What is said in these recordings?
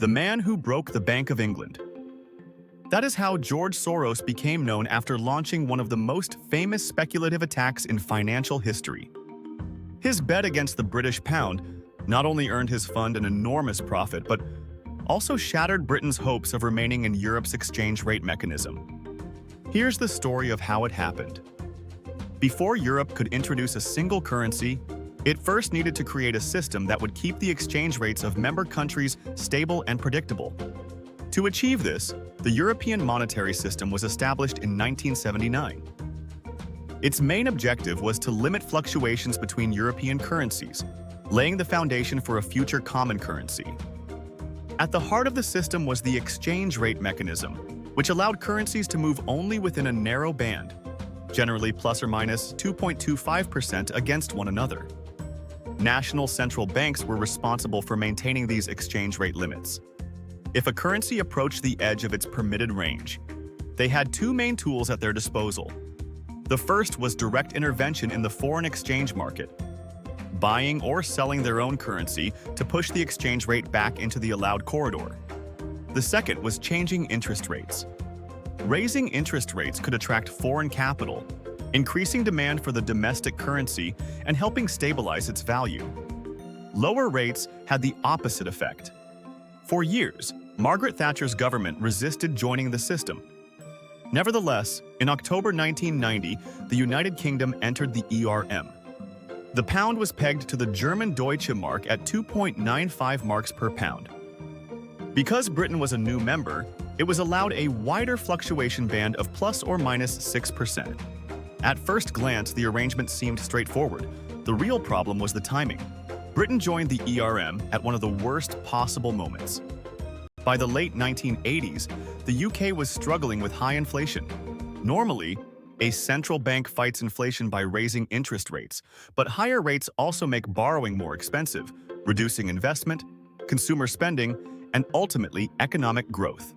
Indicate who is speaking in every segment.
Speaker 1: the man who broke the Bank of England. That is how George Soros became known after launching one of the most famous speculative attacks in financial history. His bet against the British pound not only earned his fund an enormous profit, but also shattered Britain's hopes of remaining in Europe's exchange rate mechanism. Here's the story of how it happened. Before Europe could introduce a single currency, it first needed to create a system that would keep the exchange rates of member countries stable and predictable. To achieve this, the European monetary system was established in 1979. Its main objective was to limit fluctuations between European currencies, laying the foundation for a future common currency. At the heart of the system was the exchange rate mechanism, which allowed currencies to move only within a narrow band, generally plus or minus 2.25% against one another. National central banks were responsible for maintaining these exchange rate limits. If a currency approached the edge of its permitted range, they had two main tools at their disposal. The first was direct intervention in the foreign exchange market, buying or selling their own currency to push the exchange rate back into the allowed corridor. The second was changing interest rates. Raising interest rates could attract foreign capital, increasing demand for the domestic currency and helping stabilize its value. Lower rates had the opposite effect. For years, Margaret Thatcher's government resisted joining the system. Nevertheless, in October 1990, the United Kingdom entered the ERM. The pound was pegged to the German Deutsche Mark at 2.95 marks per pound. Because Britain was a new member, it was allowed a wider fluctuation band of plus or minus 6%. At first glance, the arrangement seemed straightforward. The real problem was the timing. Britain joined the ERM at one of the worst possible moments. By the late 1980s, the UK was struggling with high inflation. Normally, a central bank fights inflation by raising interest rates, but higher rates also make borrowing more expensive, reducing investment, consumer spending, and ultimately economic growth.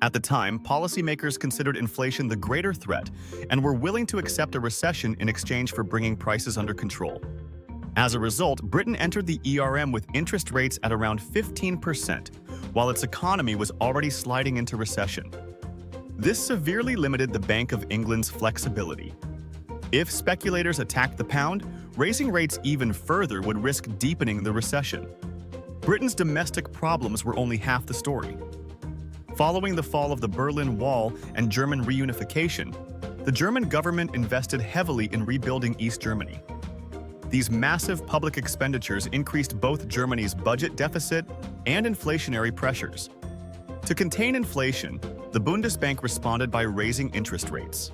Speaker 1: At the time, policymakers considered inflation the greater threat and were willing to accept a recession in exchange for bringing prices under control. As a result, Britain entered the ERM with interest rates at around 15%, while its economy was already sliding into recession. This severely limited the Bank of England's flexibility. If speculators attacked the pound, raising rates even further would risk deepening the recession. Britain's domestic problems were only half the story. Following the fall of the Berlin Wall and German reunification, the German government invested heavily in rebuilding East Germany. These massive public expenditures increased both Germany's budget deficit and inflationary pressures. To contain inflation, the Bundesbank responded by raising interest rates.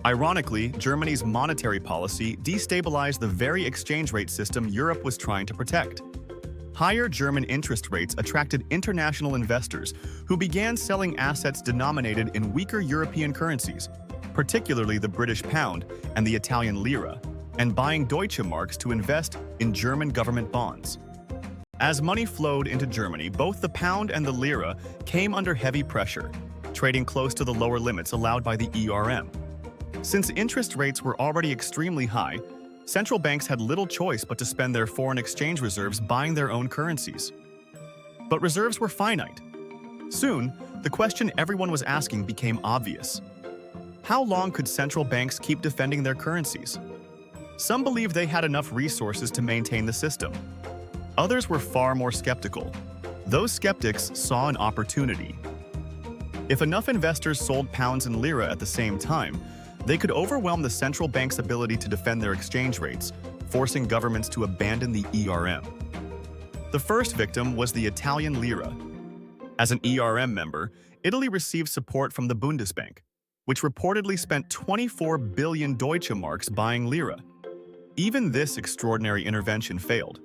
Speaker 1: Ironically, Germany's monetary policy destabilized the very exchange rate system Europe was trying to protect. Higher German interest rates attracted international investors who began selling assets denominated in weaker European currencies, particularly the British pound and the Italian Lira, and buying Deutsche Marks to invest in German government bonds. As money flowed into Germany, both the pound and the lira came under heavy pressure, trading close to the lower limits allowed by the ERM. Since interest rates were already extremely high, central banks had little choice but to spend their foreign exchange reserves buying their own currencies. But reserves were finite. Soon, the question everyone was asking became obvious. How long could central banks keep defending their currencies? Some believed they had enough resources to maintain the system. Others were far more skeptical. Those skeptics saw an opportunity. If enough investors sold pounds and lira at the same time, they could overwhelm the central bank's ability to defend their exchange rates, forcing governments to abandon the ERM. The first victim was the Italian Lira. As an ERM member, Italy received support from the Bundesbank, which reportedly spent 24 billion Deutsche Marks buying lira. Even this extraordinary intervention failed.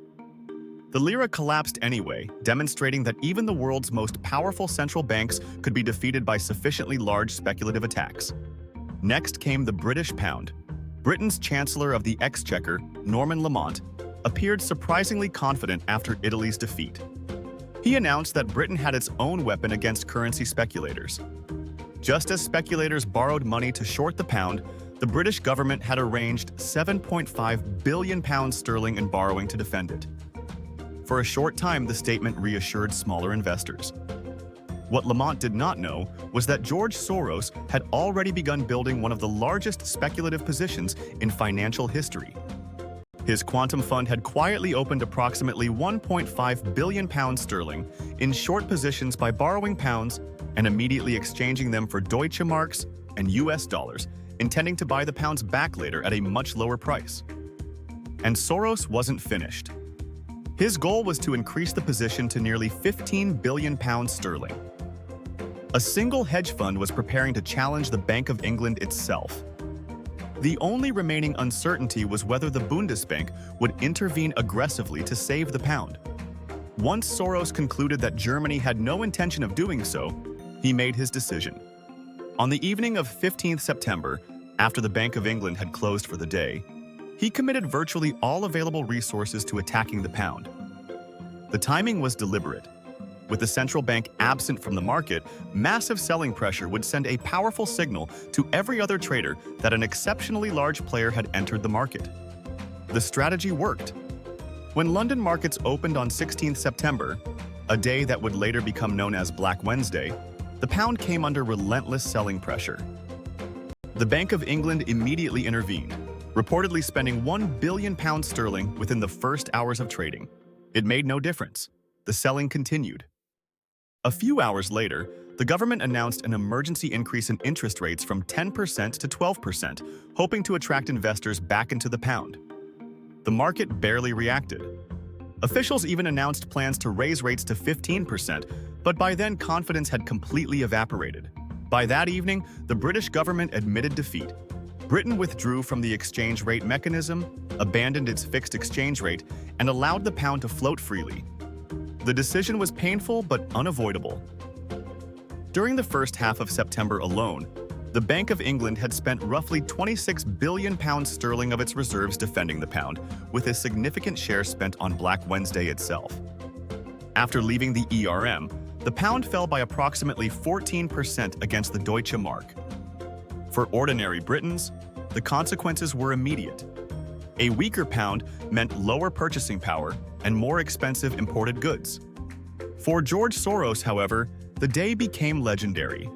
Speaker 1: The lira collapsed anyway, demonstrating that even the world's most powerful central banks could be defeated by sufficiently large speculative attacks. Next came the British pound. Britain's Chancellor of the Exchequer, Norman Lamont, appeared surprisingly confident after Italy's defeat. He announced that Britain had its own weapon against currency speculators. Just as speculators borrowed money to short the pound, the British government had arranged £7.5 billion in borrowing to defend it. For a short time, the statement reassured smaller investors. What Lamont did not know was that George Soros had already begun building one of the largest speculative positions in financial history. His quantum fund had quietly opened approximately £1.5 billion sterling in short positions by borrowing pounds and immediately exchanging them for Deutsche Marks and US dollars, intending to buy the pounds back later at a much lower price. And Soros wasn't finished. His goal was to increase the position to nearly £15 billion sterling. A single hedge fund was preparing to challenge the Bank of England itself. The only remaining uncertainty was whether the Bundesbank would intervene aggressively to save the pound. Once Soros concluded that Germany had no intention of doing so, he made his decision. On the evening of 15th September, after the Bank of England had closed for the day, he committed virtually all available resources to attacking the pound. The timing was deliberate. With the central bank absent from the market, massive selling pressure would send a powerful signal to every other trader that an exceptionally large player had entered the market. The strategy worked. When London markets opened on 16th September, a day that would later become known as Black Wednesday, the pound came under relentless selling pressure. The Bank of England immediately intervened, reportedly spending £1 billion sterling within the first hours of trading. It made no difference. The selling continued. A few hours later, the government announced an emergency increase in interest rates from 10% to 12%, hoping to attract investors back into the pound. The market barely reacted. Officials even announced plans to raise rates to 15%, but by then confidence had completely evaporated. By that evening, the British government admitted defeat. Britain withdrew from the exchange rate mechanism, abandoned its fixed exchange rate, and allowed the pound to float freely. The decision was painful but unavoidable. During the first half of September alone, the Bank of England had spent roughly £26 billion sterling of its reserves defending the pound, with a significant share spent on Black Wednesday itself. After leaving the ERM, the pound fell by approximately 14% against the Deutsche Mark. For ordinary Britons, the consequences were immediate. A weaker pound meant lower purchasing power and more expensive imported goods. For George Soros, however, the day became legendary.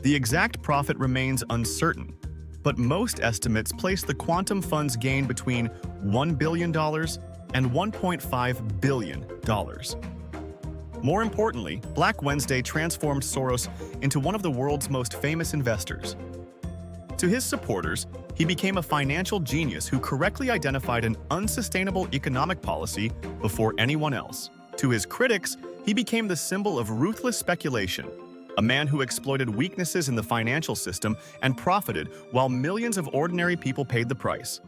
Speaker 1: The exact profit remains uncertain, but most estimates place the quantum fund's gain between $1 billion and $1.5 billion. More importantly, Black Wednesday transformed Soros into one of the world's most famous investors. To his supporters, he became a financial genius who correctly identified an unsustainable economic policy before anyone else. To his critics, he became the symbol of ruthless speculation, a man who exploited weaknesses in the financial system and profited while millions of ordinary people paid the price.